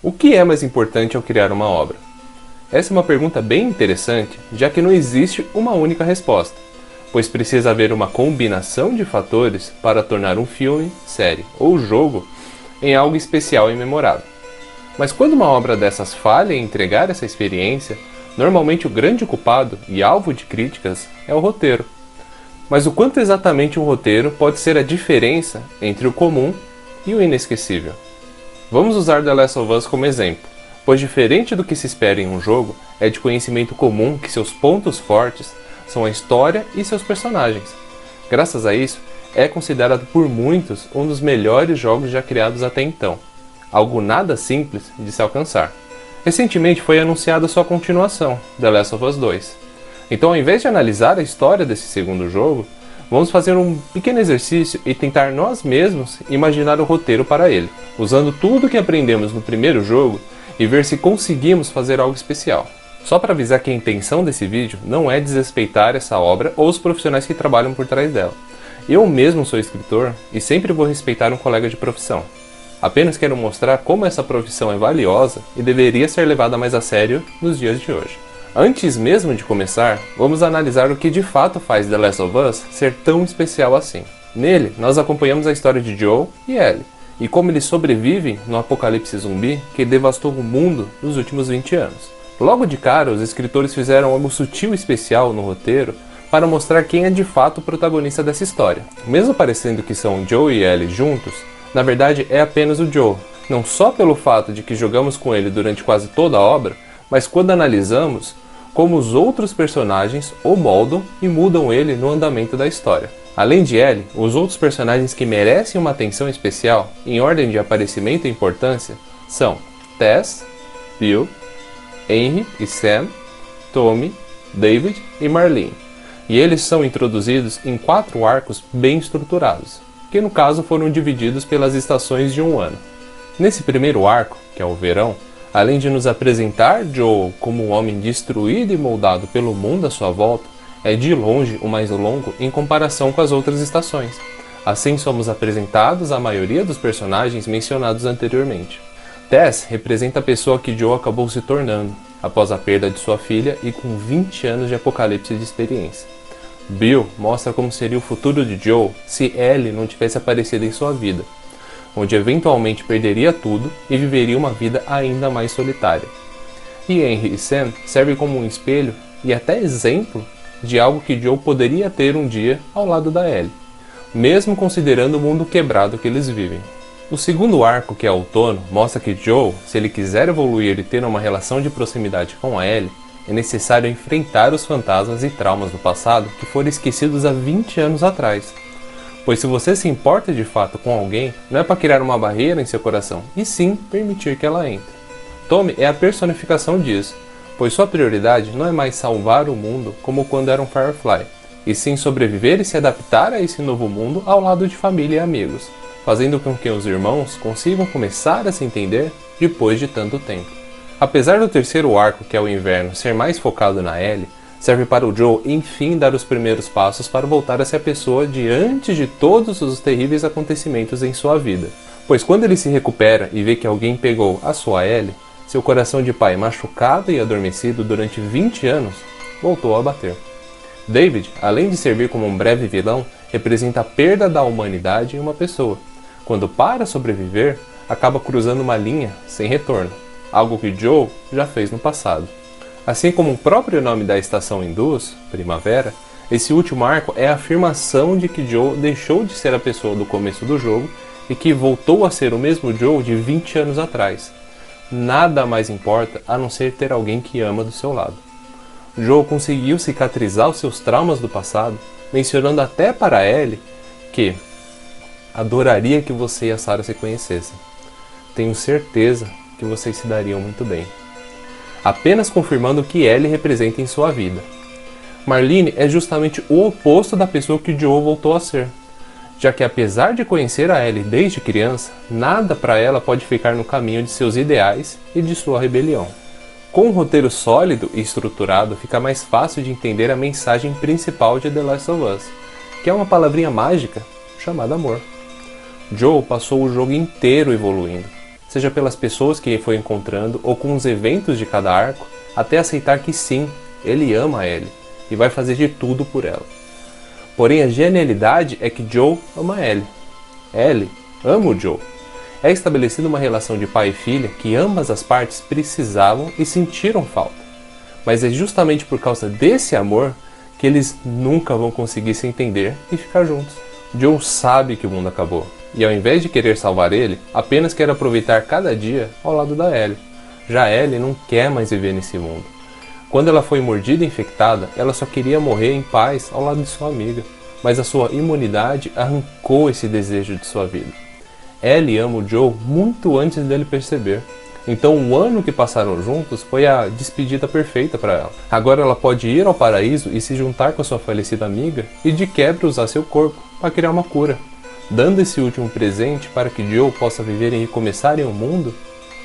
O que é mais importante ao criar uma obra? Essa é uma pergunta bem interessante, já que não existe uma única resposta, pois precisa haver uma combinação de fatores para tornar um filme, série ou jogo em algo especial e memorável. Mas quando uma obra dessas falha em entregar essa experiência, normalmente o grande culpado e alvo de críticas é o roteiro. Mas o quanto exatamente um roteiro pode ser a diferença entre o comum e o inesquecível? Vamos usar The Last of Us como exemplo, pois diferente do que se espera em um jogo, é de conhecimento comum que seus pontos fortes são a história e seus personagens. Graças a isso, é considerado por muitos um dos melhores jogos já criados até então, algo nada simples de se alcançar. Recentemente foi anunciada sua continuação, The Last of Us 2. Então, ao invés de analisar a história desse segundo jogo, vamos fazer um pequeno exercício e tentar nós mesmos imaginar o roteiro para ele, usando tudo que aprendemos no primeiro jogo e ver se conseguimos fazer algo especial. Só para avisar que a intenção desse vídeo não é desrespeitar essa obra ou os profissionais que trabalham por trás dela. Eu mesmo sou escritor e sempre vou respeitar um colega de profissão. Apenas quero mostrar como essa profissão é valiosa e deveria ser levada mais a sério nos dias de hoje. Antes mesmo de começar, vamos analisar o que de fato faz The Last of Us ser tão especial assim. Nele, nós acompanhamos a história de Joel e Ellie, e como eles sobrevivem no apocalipse zumbi que devastou o mundo nos últimos 20 anos. Logo de cara, os escritores fizeram algo sutil e especial no roteiro para mostrar quem é de fato o protagonista dessa história. Mesmo parecendo que são Joel e Ellie juntos, na verdade é apenas o Joel, não só pelo fato de que jogamos com ele durante quase toda a obra, mas quando analisamos como os outros personagens o moldam e mudam ele no andamento da história. Além de Ellie, os outros personagens que merecem uma atenção especial, em ordem de aparecimento e importância, são Tess, Bill, Henry e Sam, Tommy, David e Marlene. E eles são introduzidos em 4 arcos bem estruturados, que no caso foram divididos pelas estações de um ano. Nesse primeiro arco, que é o verão, além de nos apresentar Joel como um homem destruído e moldado pelo mundo à sua volta, é de longe o mais longo em comparação com as outras estações. Assim somos apresentados a maioria dos personagens mencionados anteriormente. Tess representa a pessoa que Joel acabou se tornando, após a perda de sua filha e com 20 anos de apocalipse de experiência. Bill mostra como seria o futuro de Joel se Ellie não tivesse aparecido em sua vida, onde eventualmente perderia tudo e viveria uma vida ainda mais solitária. E Henry e Sam servem como um espelho e até exemplo de algo que Joel poderia ter um dia ao lado da Ellie, mesmo considerando o mundo quebrado que eles vivem. O segundo arco, que é Outono, mostra que Joel, se ele quiser evoluir e ter uma relação de proximidade com a Ellie, é necessário enfrentar os fantasmas e traumas do passado que foram esquecidos há 20 anos atrás. Pois se você se importa de fato com alguém, não é para criar uma barreira em seu coração, e sim permitir que ela entre. Tommy é a personificação disso, pois sua prioridade não é mais salvar o mundo como quando era um Firefly, e sim sobreviver e se adaptar a esse novo mundo ao lado de família e amigos, fazendo com que os irmãos consigam começar a se entender depois de tanto tempo. Apesar do terceiro arco, que é o inverno, ser mais focado na Ellie, serve para o Joel enfim dar os primeiros passos para voltar a ser a pessoa diante de todos os terríveis acontecimentos em sua vida. Pois quando ele se recupera e vê que alguém pegou a sua Ellie, seu coração de pai machucado e adormecido durante 20 anos, voltou a bater. David, além de servir como um breve vilão, representa a perda da humanidade em uma pessoa. Quando para sobreviver, acaba cruzando uma linha sem retorno, algo que Joel já fez no passado. Assim como o próprio nome da estação induz, Primavera, esse último arco é a afirmação de que Joel deixou de ser a pessoa do começo do jogo e que voltou a ser o mesmo Joel de 20 anos atrás. Nada mais importa a não ser ter alguém que ama do seu lado. Joel conseguiu cicatrizar os seus traumas do passado, mencionando até para Ellie que adoraria que você e a Sarah se conhecessem. Tenho certeza que vocês se dariam muito bem. Apenas confirmando o que Ellie representa em sua vida. Marlene é justamente o oposto da pessoa que Joel voltou a ser, já que apesar de conhecer a Ellie desde criança, nada para ela pode ficar no caminho de seus ideais e de sua rebelião. Com um roteiro sólido e estruturado, fica mais fácil de entender a mensagem principal de The Last of Us, que é uma palavrinha mágica chamada amor. Joel passou o jogo inteiro evoluindo, seja pelas pessoas que foi encontrando ou com os eventos de cada arco, até aceitar que sim, ele ama a Ellie e vai fazer de tudo por ela. Porém, a genialidade é que Joel ama a Ellie. Ellie ama o Joel. É estabelecida uma relação de pai e filha que ambas as partes precisavam e sentiram falta. Mas é justamente por causa desse amor que eles nunca vão conseguir se entender e ficar juntos. Joel sabe que o mundo acabou, e ao invés de querer salvar ele, apenas quer aproveitar cada dia ao lado da Ellie. Já Ellie não quer mais viver nesse mundo. Quando ela foi mordida e infectada, ela só queria morrer em paz ao lado de sua amiga, mas a sua imunidade arrancou esse desejo de sua vida. Ellie ama o Joel muito antes dele perceber. Então o ano que passaram juntos foi a despedida perfeita para ela. Agora ela pode ir ao paraíso e se juntar com a sua falecida amiga e de quebra usar seu corpo para criar uma cura, dando esse último presente para que Joel possa viver e recomeçar em um mundo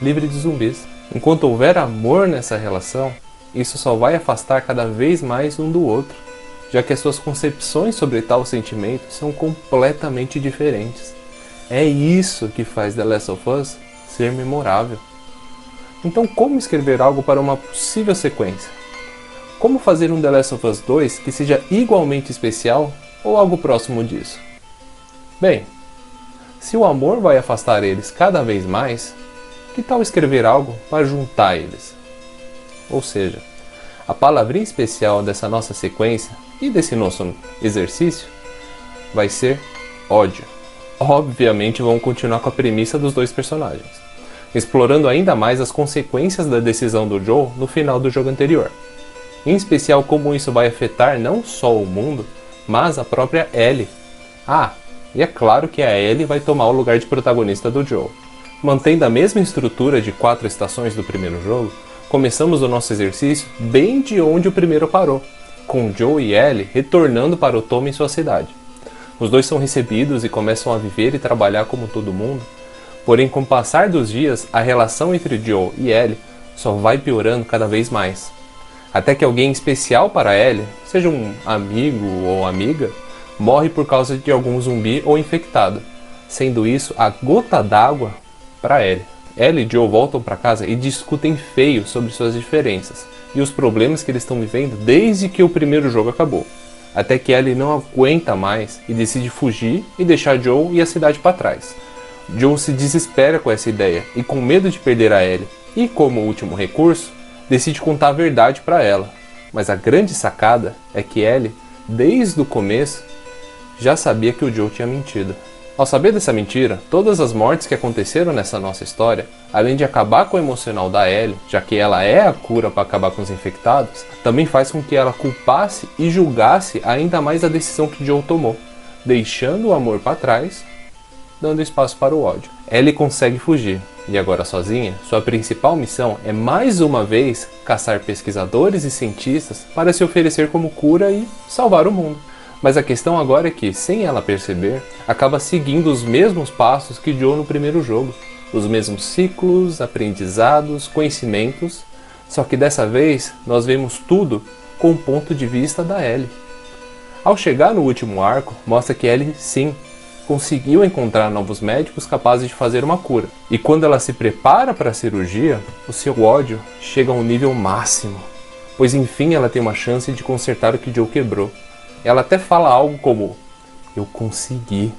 livre de zumbis. Enquanto houver amor nessa relação, isso só vai afastar cada vez mais um do outro, já que as suas concepções sobre tal sentimento são completamente diferentes. É isso que faz The Last of Us ser memorável. Então, como escrever algo para uma possível sequência? Como fazer um The Last of Us 2 que seja igualmente especial ou algo próximo disso? Bem, se o amor vai afastar eles cada vez mais, que tal escrever algo para juntar eles? Ou seja, a palavrinha especial dessa nossa sequência e desse nosso exercício vai ser ódio. Obviamente vamos continuar com a premissa dos dois personagens, explorando ainda mais as consequências da decisão do Joel no final do jogo anterior. Em especial como isso vai afetar não só o mundo, mas a própria Ellie. E é claro que a Ellie vai tomar o lugar de protagonista do Joel. Mantendo a mesma estrutura de 4 estações do primeiro jogo, começamos o nosso exercício bem de onde o primeiro parou, com Joel e Ellie retornando para o Tom em sua cidade. Os dois são recebidos e começam a viver e trabalhar como todo mundo, porém com o passar dos dias, a relação entre Joel e Ellie só vai piorando cada vez mais. Até que alguém especial para Ellie, seja um amigo ou amiga, morre por causa de algum zumbi ou infectado, sendo isso a gota d'água para Ellie. Ellie e Joel voltam para casa e discutem feio sobre suas diferenças e os problemas que eles estão vivendo desde que o primeiro jogo acabou. Até que Ellie não aguenta mais e decide fugir e deixar Joel e a cidade para trás. Joel se desespera com essa ideia e, com medo de perder a Ellie e como último recurso, decide contar a verdade para ela. Mas a grande sacada é que Ellie, desde o começo, já sabia que o Joel tinha mentido. Ao saber dessa mentira, todas as mortes que aconteceram nessa nossa história, além de acabar com o emocional da Ellie, já que ela é a cura para acabar com os infectados, também faz com que ela culpasse e julgasse ainda mais a decisão que Joel tomou, deixando o amor para trás, dando espaço para o ódio. Ellie consegue fugir, e agora sozinha, sua principal missão é mais uma vez caçar pesquisadores e cientistas para se oferecer como cura e salvar o mundo. Mas a questão agora é que, sem ela perceber, acaba seguindo os mesmos passos que Joel no primeiro jogo. Os mesmos ciclos, aprendizados, conhecimentos, só que dessa vez nós vemos tudo com o ponto de vista da Ellie. Ao chegar no último arco, mostra que Ellie, sim, conseguiu encontrar novos médicos capazes de fazer uma cura. E quando ela se prepara para a cirurgia, o seu ódio chega a um nível máximo, pois enfim ela tem uma chance de consertar o que Joel quebrou. Ela até fala algo como: "Eu consegui,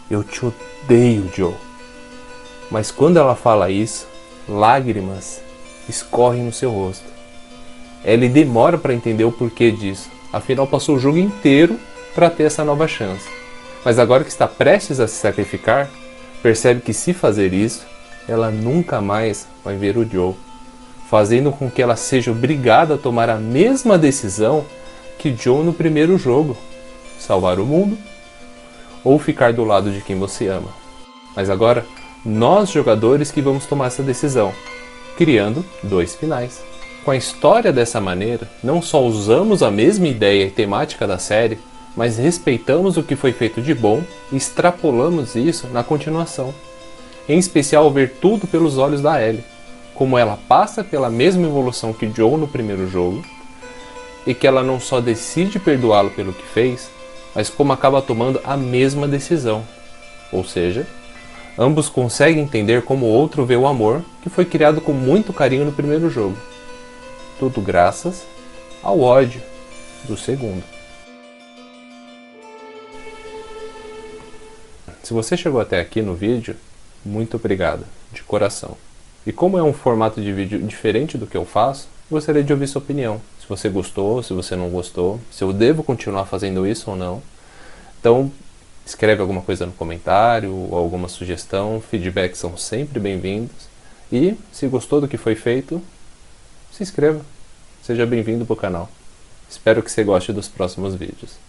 eu te odeio, Joel." Mas quando ela fala isso, lágrimas escorrem no seu rosto. Ellie demora para entender o porquê disso, afinal passou o jogo inteiro para ter essa nova chance. Mas agora que está prestes a se sacrificar, percebe que se fazer isso, ela nunca mais vai ver o Joel, fazendo com que ela seja obrigada a tomar a mesma decisão que Joel no primeiro jogo: salvar o mundo ou ficar do lado de quem você ama. Mas agora, nós jogadores que vamos tomar essa decisão, criando 2 finais. Com a história dessa maneira, não só usamos a mesma ideia e temática da série, mas respeitamos o que foi feito de bom e extrapolamos isso na continuação. Em especial ao ver tudo pelos olhos da Ellie, como ela passa pela mesma evolução que Joel no primeiro jogo, e que ela não só decide perdoá-lo pelo que fez, mas como acaba tomando a mesma decisão. Ou seja, Ambos conseguem entender como o outro vê o amor, que foi criado com muito carinho no primeiro jogo. Tudo graças ao ódio do segundo. Se você chegou até aqui no vídeo, muito obrigado, de coração. E como é um formato de vídeo diferente do que eu faço, gostaria de ouvir sua opinião. Se você gostou, se você não gostou, se eu devo continuar fazendo isso ou não. Então, escreve alguma coisa no comentário, ou alguma sugestão, feedbacks são sempre bem-vindos. E, se gostou do que foi feito, se inscreva. Seja bem-vindo para o canal. Espero que você goste dos próximos vídeos.